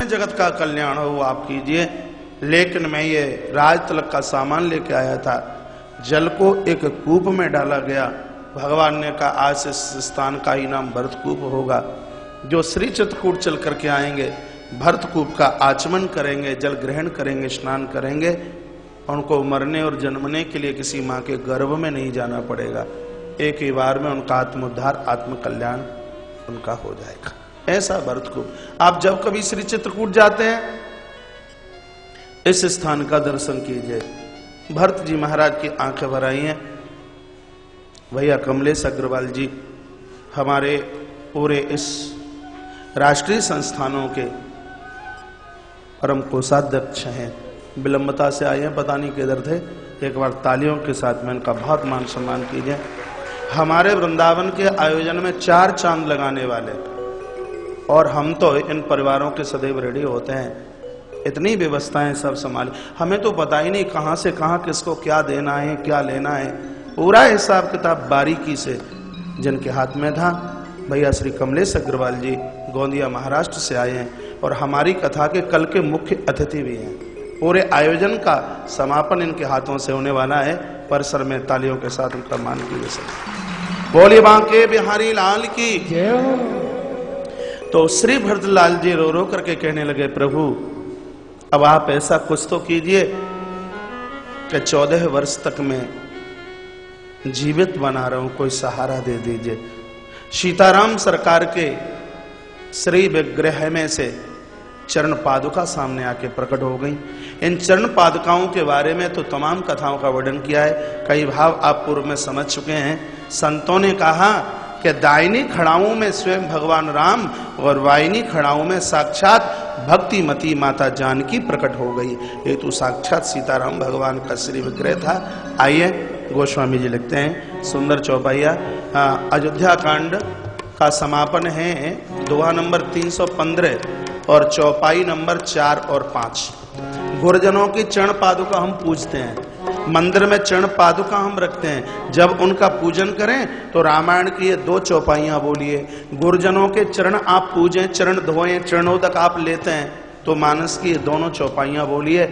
जगत का कल्याण हो वो आप कीजिए, लेकिन मैं ये राज तिलक का सामान लेके आया था। जल को एक कूप में डाला गया। भगवान ने कहा आज से इस स्थान का ही नाम भरतकूप होगा। जो श्री चित्रकूट चल करके आएंगे भरतकूप का आचमन करेंगे, जल ग्रहण करेंगे, स्नान करेंगे, उनको मरने और जन्मने के लिए किसी माँ के गर्भ में नहीं जाना पड़ेगा। एक ही बार में उनका आत्मोद्धार, आत्म कल्याण उनका हो जाएगा। ऐसा भरतकूप। आप जब कभी श्री चित्रकूट जाते हैं इस स्थान का दर्शन कीजिए। भरत जी महाराज की आंखें भर आई हैं। भैया कमलेश अग्रवाल जी हमारे पूरे इस राष्ट्रीय संस्थानों के परम कोषाध्यक्ष हैं। विलंबता से आए हैं, पता नहीं किधर थे। एक बार तालियों के साथ में इनका बहुत मान सम्मान कीजिए। हमारे वृंदावन के आयोजन में 4 चांद लगाने वाले, और हम तो इन परिवारों के सदैव रेडी होते हैं। इतनी व्यवस्थाएं सब संभाली, हमें तो पता ही नहीं कहां से कहां किसको क्या देना है, क्या लेना है। पूरा हिसाब किताब बारीकी से जिनके हाथ में था। भैया श्री कमलेश अग्रवाल जी गोंदिया महाराष्ट्र से आए हैं और हमारी कथा के कल के मुख्य अतिथि भी हैं। पूरे आयोजन का समापन इनके हाथों से होने वाला है। परिसर में तालियों के साथ उनका मान कीजिए। बोलिए बांके बिहारी लाल की। तो श्री भरतलाल जी रो रो करके कहने लगे, प्रभु अब आप ऐसा कुछ तो कीजिए कि 14 वर्ष तक मैं जीवित बना रहा हूं, कोई सहारा दे दीजिए। सीताराम सरकार के श्री विग्रह में से चरण पादुका सामने आके प्रकट हो गई। इन चरण पादुकाओं के बारे में तो तमाम कथाओं का वर्णन किया है। कई भाव आप पूर्व में समझ चुके हैं। संतों ने कहा कि दाहिनी खड़ाओं में स्वयं भगवान राम और वाहिनी खड़ाओं में साक्षात भक्तिमती माता जानकी प्रकट हो गई। ये तो साक्षात सीताराम भगवान का श्री विग्रह था। आइए गोस्वामी जी लिखते हैं सुंदर चौपाइया। अयोध्या कांड का समापन है दोहा नंबर 315 और चौपाई नंबर 4 और 5। गुरजनों की चरण पादुका हम पूजते हैं, मंदिर में चरण पादुका हम रखते हैं। जब उनका पूजन करें तो रामायण की ये 2 चौपाइयां बोलिए। गुरुजनों के चरण आप पूजें, चरण धोएं, चरणोदक आप लेते हैं तो मानस की ये दोनों चौपाइयां बोलिए।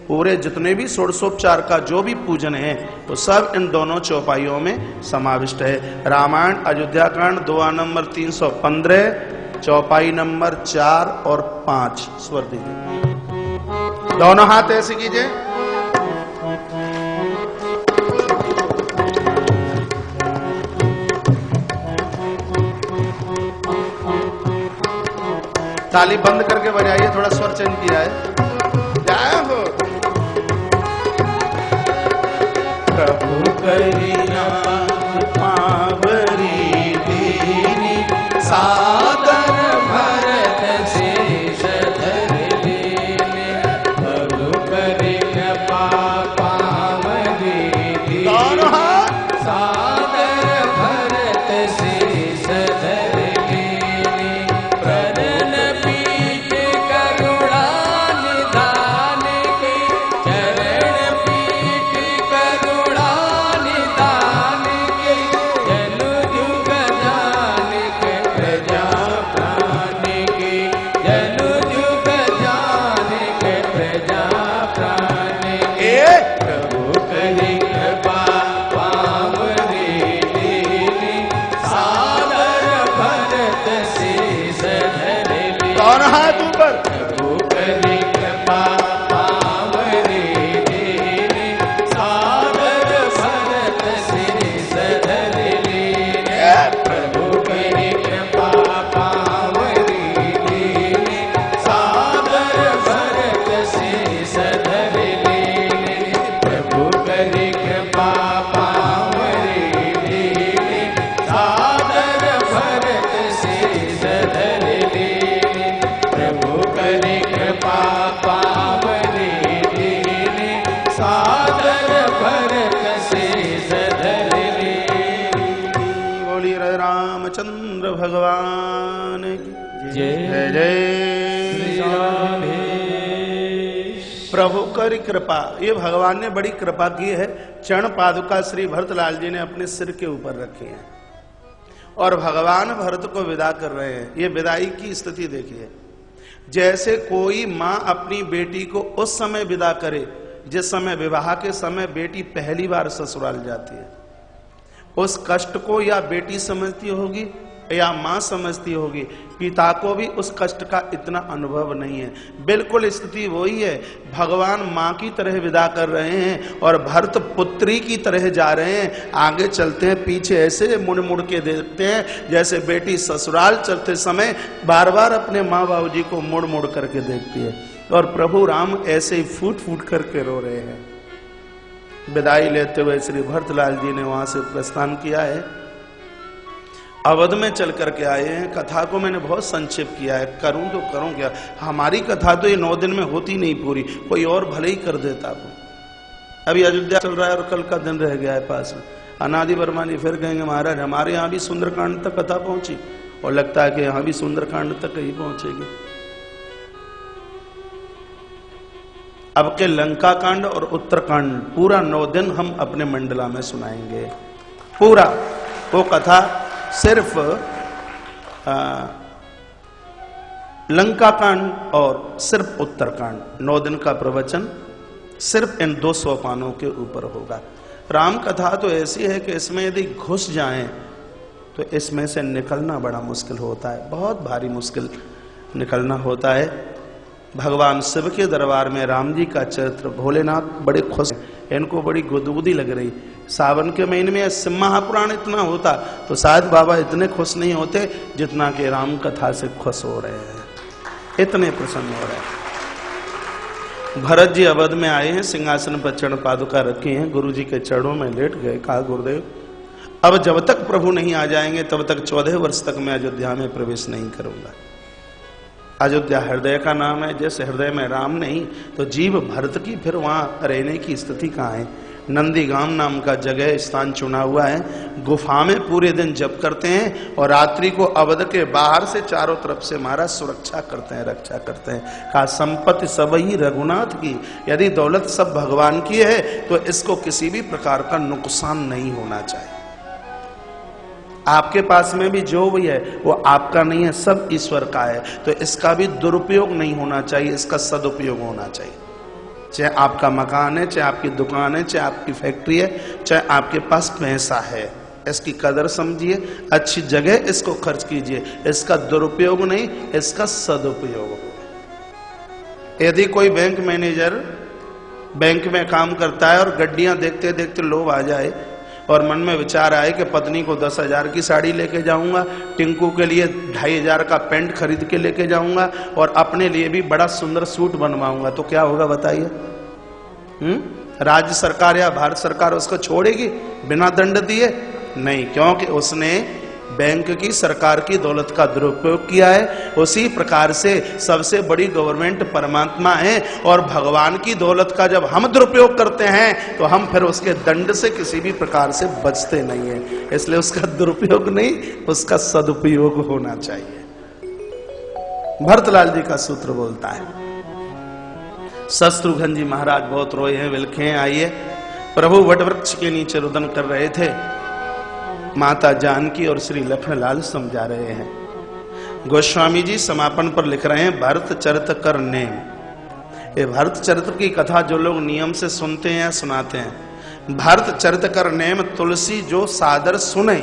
पूरे जितने भी षोडशोपचार का जो भी पूजन है वो सब इन दोनों चौपाइयों में समाविष्ट है। रामायण अयोध्या कांड दोहा नंबर 315 चौपाई नंबर 4 और 5। स्वर दीजिए, दोनों हाथ ऐसे कीजिए। ताली बंद करके बजाइए, थोड़ा स्वर चेंज किया है। जय हो। प्रभु करिया पावरी दीनी सादर भरत शेष धर लेने। प्रभु करिया पावरी दीनी सादर भरत शेष धर लेने। प्रदन पीठ करुणा निधान के, चरण पीठ करुणा निधान के, जनु जुग जान के प्रजा प्राण के, जनु जुग जान के प्रजा प्राण के। प्रभु करि कृपा पावरी दीनी सादर भरत शेष धर लेने। दोनों हाथ ऊपर। प्रभु करि कृपा पावरी दीनी सादर भरत शेष धर लेने। प्रभु करि कृपा पावरी दीनी सादर भरत शेष धर लेने। प्रभु करि कृपा पावरी दीनी सादर भरत शेष धर लेने। प्रभु करि कृपा पावरी दीनी सादर भरत शेष धर लेने। बोलिए रामचंद्र भगवान की जय। जय प्रभु करि कृपा। ये भगवान ने बड़ी कृपा की है। चरण पादुका श्री भरतलाल जी ने अपने सिर के ऊपर रखी है और भगवान भरत को विदा कर रहे हैं। ये विदाई की स्थिति देखिए। जैसे कोई माँ अपनी बेटी को उस समय विदा करे जिस समय विवाह के समय बेटी पहली बार ससुराल जाती है, उस कष्ट को या बेटी समझती होगी या मां समझती होगी, पिता को भी उस कष्ट का इतना अनुभव नहीं है। बिल्कुल स्थिति वही है, भगवान मां की तरह विदा कर रहे हैं और भरत पुत्री की तरह जा रहे हैं। आगे चलते हैं, पीछे ऐसे मुड़ मुड़ के देखते हैं जैसे बेटी ससुराल चलते समय बार बार अपने माँ बाबू जी को मुड़ मुड़ करके देखती है, और प्रभु राम ऐसे ही फूट फूट करके रो रहे हैं। विदाई लेते हुए श्री भरतलाल जी ने वहां से प्रस्थान किया है, अवध में चल करके आए हैं। कथा को मैंने बहुत संक्षेप किया है, करूं तो करूं क्या, हमारी कथा तो ये 9 दिन में होती नहीं पूरी, कोई और भले ही कर देता को। अभी अयोध्या चल रहा है और कल का दिन रह गया है पास में। अनादि वर्मा जी फिर कहेंगे महाराज हमारे यहाँ भी सुंदरकांड तक कथा पहुंची, और लगता है कि यहाँ भी सुंदरकांड तक ही पहुंचेगी। अब के लंका कांड और उत्तरकांड पूरा 9 दिन हम अपने मंडला में सुनाएंगे। पूरा वो कथा सिर्फ लंका कांड और सिर्फ उत्तरकांड, 9 दिन का प्रवचन सिर्फ इन 2 सोपानों के ऊपर होगा। राम कथा तो ऐसी है कि इसमें यदि घुस जाएं तो इसमें से निकलना बड़ा मुश्किल होता है, बहुत भारी मुश्किल निकलना होता है। भगवान शिव के दरबार में राम जी का चरित्र, भोलेनाथ बड़े खुश, इनको बड़ी गुदगुदी लग रही। सावन के महीने में शिव महापुराण इतना होता तो शायद बाबा इतने खुश नहीं होते जितना कि राम कथा से खुश हो रहे हैं, इतने प्रसन्न हो रहे हैं। भरत जी अवध में आए हैं, सिंहासन पर चरण पादुका रखी हैं, गुरु जी के चरणों में लेट गए। कहा गुरुदेव अब जब तक प्रभु नहीं आ जाएंगे तब तक 14 वर्ष तक मैं अयोध्या में प्रवेश नहीं करूंगा। अयोध्या हृदय का नाम है, जैसे हृदय में राम नहीं तो जीव भरत की फिर वहां रहने की स्थिति कहाँ है। नंदीगाम नाम का जगह स्थान चुना हुआ है, गुफा में पूरे दिन जप करते हैं और रात्रि को अवध के बाहर से चारों तरफ से महाराज सुरक्षा करते हैं, रक्षा करते हैं। कहा संपत्ति सब ही रघुनाथ की, यदि दौलत सब भगवान की है तो इसको किसी भी प्रकार का नुकसान नहीं होना चाहिए। आपके पास में भी जो भी है वो आपका नहीं है, सब ईश्वर का है, तो इसका भी दुरुपयोग नहीं होना चाहिए, इसका सदुपयोग होना चाहिए। चाहे आपका मकान है, चाहे आपकी दुकान है, चाहे आपकी फैक्ट्री है, चाहे आपके पास पैसा है, इसकी कदर समझिए, अच्छी जगह इसको खर्च कीजिए, इसका दुरुपयोग नहीं, इसका सदुपयोग हो। यदि कोई बैंक मैनेजर बैंक में काम करता है और गड्डियां देखते देखते लोभ आ जाए और मन में विचार आए कि पत्नी को 10,000 की साड़ी लेके जाऊंगा, टिंकू के लिए 2,500 का पेंट खरीद के लेके जाऊंगा और अपने लिए भी बड़ा सुंदर सूट बनवाऊंगा, तो क्या होगा बताइए? राज्य सरकार या भारत सरकार उसको छोड़ेगी बिना दंड दिए? नहीं, क्योंकि उसने बैंक की सरकार की दौलत का दुरुपयोग किया है। उसी प्रकार से सबसे बड़ी गवर्नमेंट परमात्मा है और भगवान की दौलत का जब हम दुरुपयोग करते हैं तो हम फिर उसके दंड से किसी भी प्रकार से बचते नहीं है। इसलिए उसका दुरुपयोग नहीं, उसका सदुपयोग होना चाहिए। भरतलाल जी का सूत्र बोलता है, शत्रुघ्न जी महाराज बहुत रोए हैं, विलखे हैं। आइए, प्रभु वटवृक्ष के नीचे रुदन कर रहे थे, माता जानकी और श्री लखनलाल समझा रहे हैं। गोस्वामी जी समापन पर लिख रहे हैं, भरत चरित कर नेम। ये भरत चरित्र की कथा जो लोग नियम से सुनते हैं या सुनाते हैं, भरत चरित कर नेम तुलसी जो सादर सुने,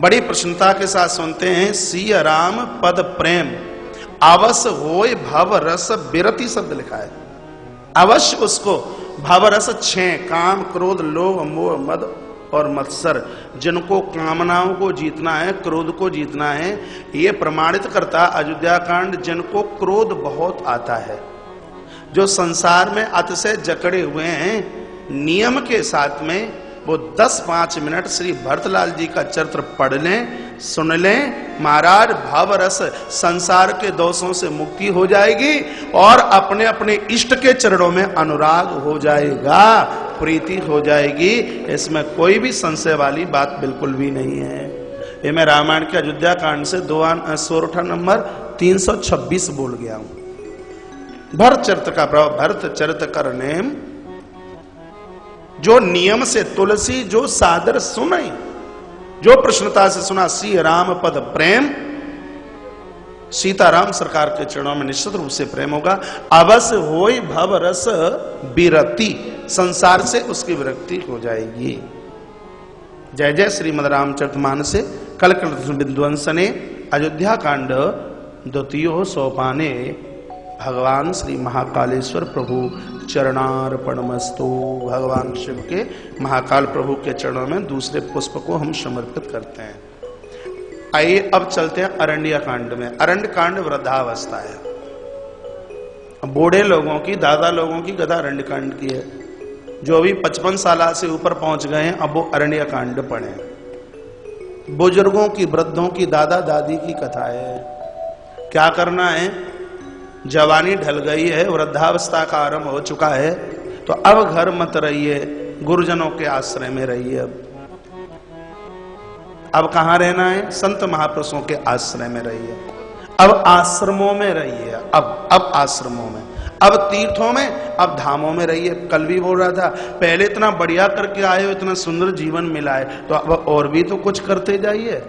बड़ी प्रसन्नता के साथ सुनते हैं। सिय राम पद प्रेम अवश्य होय भव रस बिरति शब्द लिखा है, अवश्य उसको भव रस 6 काम क्रोध लोभ मोह मद और मत्सर, जिनको कामनाओं को जीतना है, क्रोध को जीतना है, ये प्रमाणित करता अयोध्या कांड। जिनको क्रोध बहुत आता है, जो संसार में अतिशय जकड़े हुए हैं, नियम के साथ में वो 10-5 मिनट श्री भरतलाल जी का चरित्र पढ़ लें, सुन लें, महाराज भवरस संसार के दोषों से मुक्ति हो जाएगी और अपने अपने इष्ट के चरणों में अनुराग हो जाएगा, प्रीति हो जाएगी। इसमें कोई भी संशय वाली बात बिल्कुल भी नहीं है। ये मैं रामायण के अयोध्या कांड से सोरठा नंबर 326 बोल गया हूं। भरत चरित्र का प्रभाव, भरत चरित कर नेम जो नियम से, तुलसी जो सादर सुने, जो प्रश्नता से सुना, सी राम पद प्रेम सीताराम सरकार के चरणों में निश्चित रूप से प्रेम होगा। अवश्य होई भव रस विरक्ति, संसार से उसकी विरक्ति हो जाएगी। जय जय श्रीमद रामचरितमानस कलकल विध्वंसने अयोध्या कांड द्वितीयो सोपाने भगवान श्री महाकालेश्वर प्रभु चरणार्पणमस्तु। भगवान शिव के महाकाल प्रभु के चरणों में दूसरे पुष्प को हम समर्पित करते हैं। आइए अब चलते हैं अरण्य कांड में। अरण्य कांड वृद्धावस्था है। बूढ़े लोगों की, दादा लोगों की कथा अरण्य कांड की है। जो भी 55 साल से ऊपर पहुंच गए हैं अब वो अरण्य कांड पढ़े। बुजुर्गों की, वृद्धों की, दादा दादी की कथा है। क्या करना है? जवानी ढल गई है, वृद्धावस्था का आरंभ हो चुका है, तो अब घर मत रहिए, गुरुजनों के आश्रय में रहिए। अब कहां रहना है? संत महापुरुषों के आश्रय में रहिए। अब आश्रमों में रहिए। अब आश्रमों में, अब तीर्थों में, अब धामों में रहिए। कल भी बोल रहा था, पहले इतना बढ़िया करके आए हो, इतना सुंदर जीवन मिला है, तो अब और भी तो कुछ करते जाइए।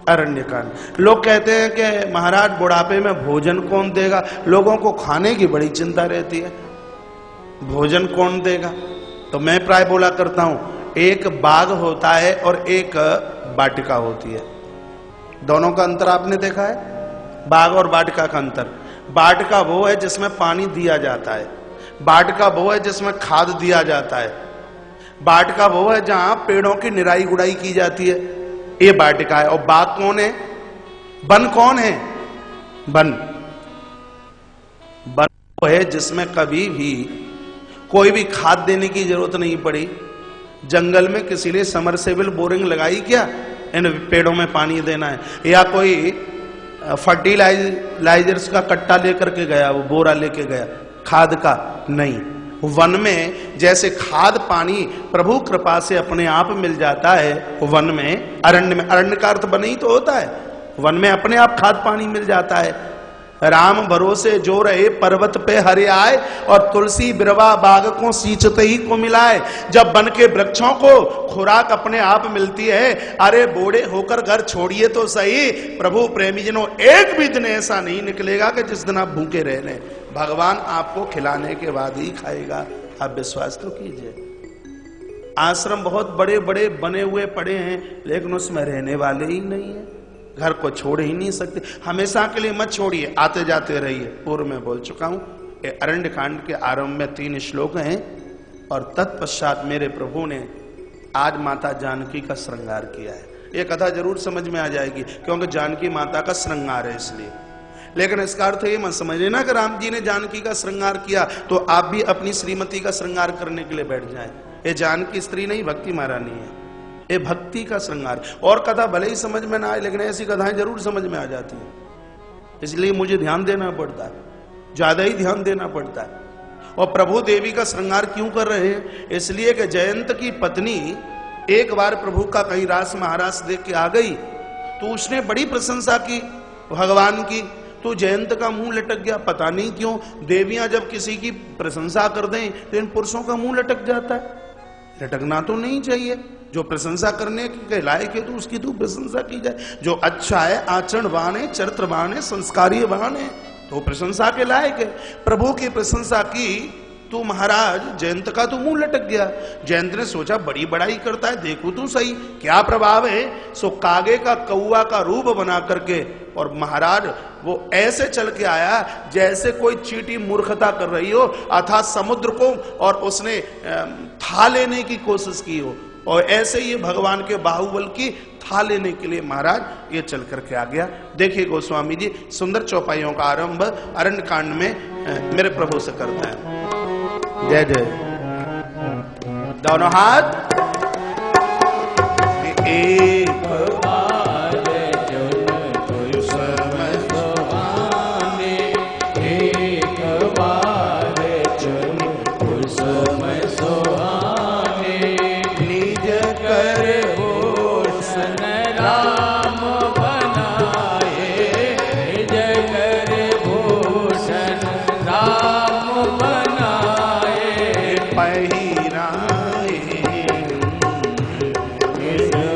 अरण्य कांड। लोग कहते हैं कि महाराज बुढ़ापे में भोजन कौन देगा? लोगों को खाने की बड़ी चिंता रहती है, भोजन कौन देगा? तो मैं प्राय बोला करता हूं, एक बाग होता है और एक वाटिका होती है। दोनों का अंतर आपने देखा है? बाग और वाटिका का अंतर। वाटिका वो है जिसमें पानी दिया जाता है, वाटिका वो है जिसमें खाद दिया जाता है, वाटिका वो है जहां पेड़ों की निराई गुड़ाई की जाती है, ये वाटिका है। और बाग कौन है? वन कौन है? वन वो है जिसमें कभी भी कोई भी खाद देने की जरूरत नहीं पड़ी। जंगल में किसी ने समरसेबल बोरिंग लगाई क्या? इन पेड़ों में पानी देना है, या कोई फर्टिलाइजर्स का कट्टा लेकर के गया, वो बोरा लेके गया खाद का? नहीं। वन में जैसे खाद पानी प्रभु कृपा से अपने आप मिल जाता है, वन में, अरण्य में, अरण्य का अर्थ वन ही तो होता है, वन में अपने आप खाद पानी मिल जाता है। राम भरोसे जो रहे पर्वत पे हरे आए, और तुलसी बिरवा बाग को सींचते ही को मिलाए। जब वन के वृक्षों को खुराक अपने आप मिलती है, अरे बूढ़े होकर घर छोड़िए तो सही, प्रभु प्रेमी जनों, एक भी दिन ऐसा नहीं निकलेगा कि जिस दिन आप भूखे रह लें। भगवान आपको खिलाने के बाद ही खाएगा, आप विश्वास तो कीजिए। आश्रम बहुत बड़े बड़े बने हुए पड़े हैं, लेकिन उसमें रहने वाले ही नहीं है। घर को छोड़ ही नहीं सकते। हमेशा के लिए मत छोड़िए, आते जाते रहिए। पूर्व में बोल चुका हूं, अरण्य कांड के आरंभ में 3 श्लोक हैं, और तत्पश्चात मेरे प्रभु ने आज माता जानकी का श्रृंगार किया है। ये कथा जरूर समझ में आ जाएगी, क्योंकि जानकी माता का श्रृंगार है इसलिए। लेकिन इसका अर्थ ये मत समझ लेना कि राम जी ने जानकी का श्रृंगार किया तो आप भी अपनी श्रीमती का श्रृंगार करने के लिए बैठ जाएं। ये जानकी स्त्री नहीं, भक्ति महारानी है, ये भक्ति का श्रृंगार। और कथा भले ही समझ में ना आए, लेकिन ऐसी कथाएं जरूर समझ में आ जाती हैं। इसलिए मुझे ध्यान देना पड़ता है, ज्यादा ही ध्यान देना पड़ता है। और प्रभु देवी का श्रृंगार क्यों कर रहे हैं? इसलिए कि जयंत की पत्नी एक बार प्रभु का कहीं रास महारास देख के आ गई, तो उसने बड़ी प्रशंसा की भगवान की, तो जयंत का मुंह लटक गया। पता नहीं क्यों देवियां जब किसी की प्रशंसा कर दें तो इन पुरुषों का मुंह लटक जाता है। लटकना तो नहीं चाहिए, जो प्रशंसा करने के लायक है तो उसकी तो प्रशंसा की जाए। जो अच्छा है, आचरणवान है, चरित्रवान है, संस्कारीवान है, तो प्रशंसा के लायक है। प्रभु की प्रशंसा की तो महाराज जयंत का तो मुंह लटक गया। जयंत ने सोचा बड़ी बड़ाई करता है, देखो तो सही क्या प्रभाव है। सो कागे का कौआ का रूप बना करके, और महाराज वो ऐसे चल के आया जैसे कोई चींटी मूर्खता कर रही हो, अर्थात समुद्र को और उसने था लेने की कोशिश की हो, और ऐसे ये भगवान के बाहुबल की था लेने के लिए महाराज ये चल करके आ गया। देखिए गोस्वामी जी सुंदर चौपाइयों का आरंभ अरण्य कांड में मेरे प्रभु से करते हैं। जय जय। दोनों हाथ एक बार जो समझवाने, एक बार जो समझवाने, निज कर भूषण राम बनाए, निज कर भूषण राम बनाए, पहिराए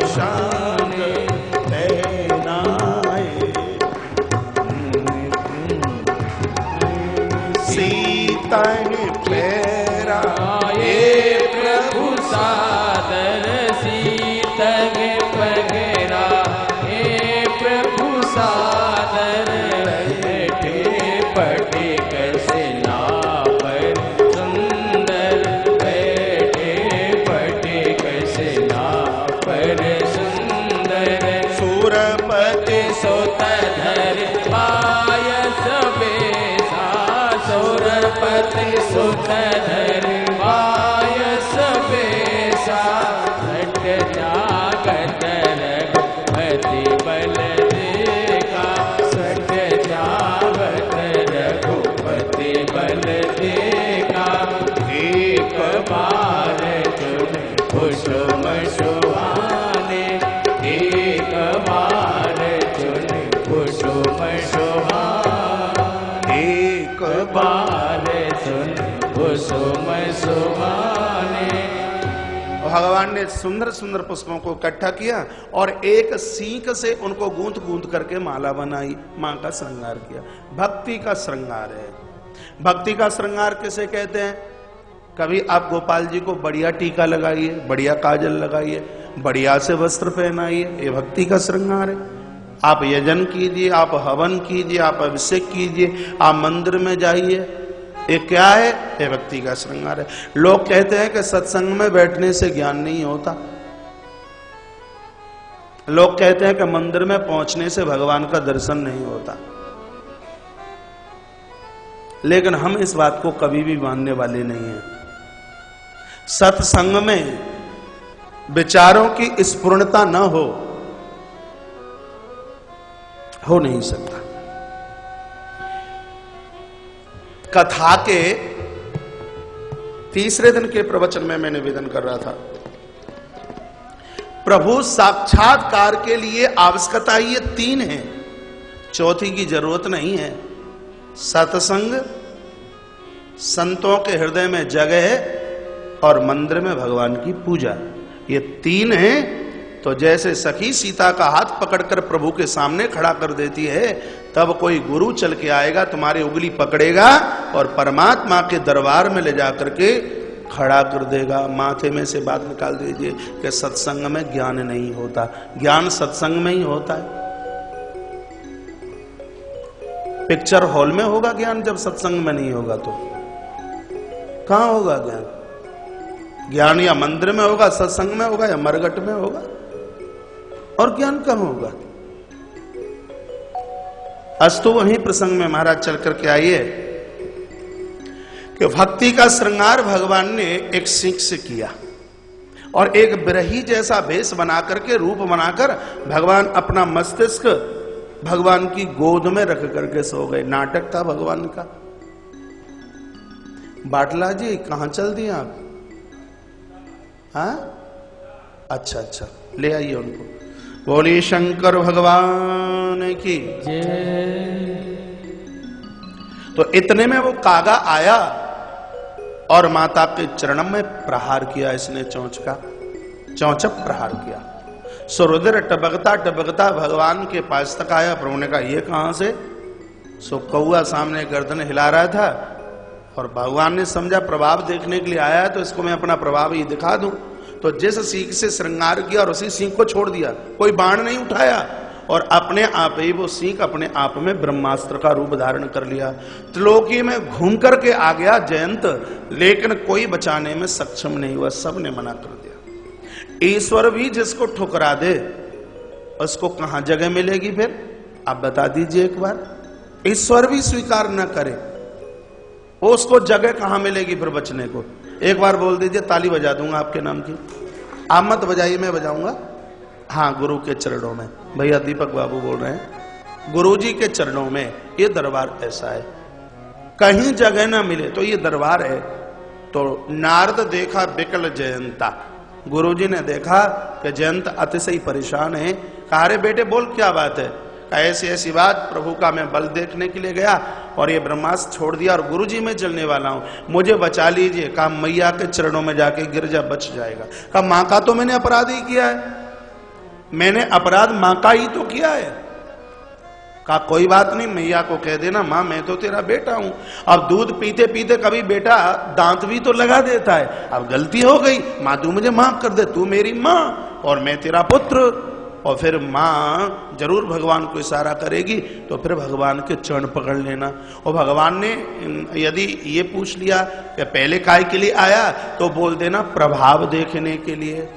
शान तहि फेरा। ये प्रभु सादर सीतग पगरा, हे प्रभु सादर बैठे पटिक सेना पर सुंदर, बैठे पटिक सेना पर सुंदर। सुरपति सुतधर पायस बेसा, सुरपति सुतधर पायस बेसा। हट जागत रघुपति बल देखा, सट जागत रघुपति बल देखा। एक बार चुन कुसुम सुहाने, एक बार चुन कुसुम सुहाने, एक बार चुन कुसुम सुहाने। भगवान ने सुंदर सुंदर पुष्पों को इकट्ठा किया और एक सींक से उनको गूंथ गूंथ करके माला बनाई, मां का श्रृंगार किया। भक्ति का श्रृंगार है। भक्ति का श्रृंगार किसे कहते हैं? कभी आप गोपाल जी को बढ़िया टीका लगाइए, बढ़िया काजल लगाइए, बढ़िया से वस्त्र पहनाइए, ये भक्ति का श्रृंगार है। आप यजन कीजिए, आप हवन कीजिए, आप अभिषेक कीजिए, आप मंदिर में जाइए, ये क्या है? ये भक्ति का श्रृंगार है। लोग कहते हैं कि सत्संग में बैठने से ज्ञान नहीं होता, लोग कहते हैं कि मंदिर में पहुंचने से भगवान का दर्शन नहीं होता, लेकिन हम इस बात को कभी भी मानने वाले नहीं हैं। सत्संग में विचारों की स्फुरणता न हो नहीं सकता। कथा के तीसरे दिन के प्रवचन में मैं निवेदन कर रहा था, प्रभु साक्षात्कार के लिए आवश्यकता ये तीन है, चौथी की जरूरत नहीं है। सत्संग, संतों के हृदय में जगह और मंदिर में भगवान की पूजा, ये तीन है। तो जैसे सखी सीता का हाथ पकड़कर प्रभु के सामने खड़ा कर देती है, तब कोई गुरु चल के आएगा, तुम्हारी उंगली पकड़ेगा और परमात्मा के दरबार में ले जाकर के खड़ा कर देगा। माथे में से बात निकाल दीजिए कि सत्संग में ज्ञान नहीं होता। ज्ञान सत्संग में ही होता है। पिक्चर हॉल में होगा ज्ञान, जब सत्संग में नहीं होगा तो कहां होगा ज्ञान? ज्ञान या मंदिर में होगा, सत्संग में होगा, या मरघट में होगा, और ज्ञान कहां होगा? अस्तु वहीं प्रसंग में महाराज चल करके आइए कि भक्ति का श्रृंगार भगवान ने एक सीख से किया और एक बिरही जैसा भेष बना करके, रूप बनाकर भगवान अपना मस्तिष्क भगवान की गोद में रख करके सो गए। नाटक था भगवान का। बाटला जी कहां चल दिए आप? हाँ, अच्छा अच्छा, ले आइए उनको। बोली शंकर भगवान की जय। तो इतने में वो कागा आया और माता के चरणों में प्रहार किया इसने, चौंचक प्रहार किया। सुरुद्र टबकता टबकता भगवान के पास तक आया। प्रभु ने कहा ये कहां से? सो कौआ सामने गर्दन हिला रहा था और भगवान ने समझा प्रभाव देखने के लिए आया है, तो इसको मैं अपना प्रभाव ही दिखा दूं। तो जिस सीख से श्रृंगार किया और उसी सीख को छोड़ दिया, कोई बाण नहीं उठाया, और अपने आप ही वो सीख अपने आप में ब्रह्मास्त्र का रूप धारण कर लिया। त्रिलोकी में घूम करके आ गया जयंत, लेकिन कोई बचाने में सक्षम नहीं हुआ, सबने मना कर दिया। ईश्वर भी जिसको ठुकरा दे उसको कहां जगह मिलेगी फिर? आप बता दीजिए एक बार। ईश्वर भी स्वीकार न करे उसको जगह कहां मिलेगी फिर बचने को? एक बार बोल दीजिए, ताली बजा दूंगा आपके नाम की। आप मत बजाइए, मैं बजाऊंगा। हाँ, गुरु के चरणों में। भैया दीपक बाबू बोल रहे हैं, गुरु जी के चरणों में ये दरबार ऐसा है, कहीं जगह ना मिले तो ये दरबार है। तो नारद देखा बिकल जयंता, गुरु जी ने देखा कि जयंत अतिशय परेशान है। कहा रे बेटे बोल क्या बात है? ऐसी ऐसी बात, प्रभु का मैं बल देखने के लिए गया और ये ब्रह्मास्त्र छोड़ दिया और गुरु जी में चलने वाला हूं, मुझे बचा लीजिए। कहा मैया के चरणों में जाके गिर जा, बच जाएगा। कहा मां का तो मैंने अपराध ही किया है, मैंने अपराध मां का ही तो किया है। कहा कोई बात नहीं, मैया को कह देना माँ मैं तो तेरा बेटा हूं। अब दूध पीते पीते कभी बेटा दांत भी तो लगा देता है, अब गलती हो गई, माँ तू मुझे माफ कर दे, तू मेरी माँ और मैं तेरा पुत्र। और फिर माँ जरूर भगवान को इशारा करेगी तो फिर भगवान के चरण पकड़ लेना। और भगवान ने यदि ये पूछ लिया कि पहले काय के लिए आया, तो बोल देना प्रभाव देखने के लिए।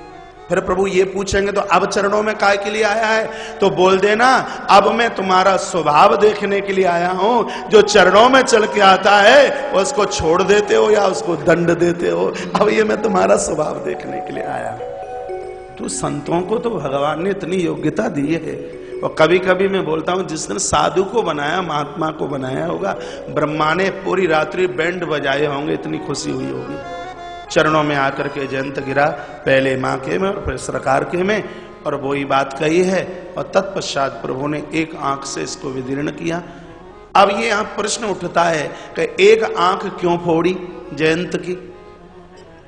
फिर प्रभु ये पूछेंगे तो अब चरणों में काय के लिए आया है, तो बोल देना अब मैं तुम्हारा स्वभाव देखने के लिए आया हूं। जो चरणों में चल के आता है उसको छोड़ देते हो या उसको दंड देते हो, अब ये मैं तुम्हारा स्वभाव देखने के लिए आया हूं। तो संतों को तो भगवान ने इतनी योग्यता दी है। और कभी कभी मैं बोलता हूं जिस दिन साधु को बनाया, महात्मा को बनाया होगा, ब्रह्मा ने पूरी रात्रि बैंड बजाए होंगे, इतनी खुशी हुई होगी। चरणों में आकर के जयंत गिरा, पहले माँ के में और फिर सरकार के में, और वो ही बात कही है। और तत्पश्चात प्रभु ने एक आंख से इसको विदीर्ण किया। अब ये यहाँ प्रश्न उठता है कि एक आंख क्यों फोड़ी जयंत की?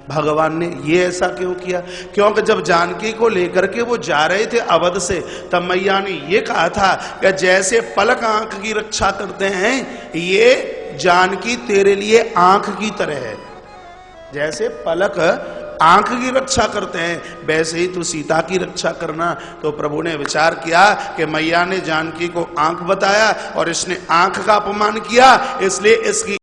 भगवान ने ये ऐसा क्यों किया? क्योंकि जब जानकी को लेकर के वो जा रहे थे अवध से, तब मैया ने ये कहा था कि जैसे पलक आंख की रक्षा करते हैं, ये जानकी तेरे लिए आंख की तरह है। जैसे पलक आंख की रक्षा करते हैं, वैसे ही तू सीता की रक्षा करना। तो प्रभु ने विचार किया कि मैया ने जानकी को आंख बताया और इसने आंख का अपमान किया, इसलिए इसकी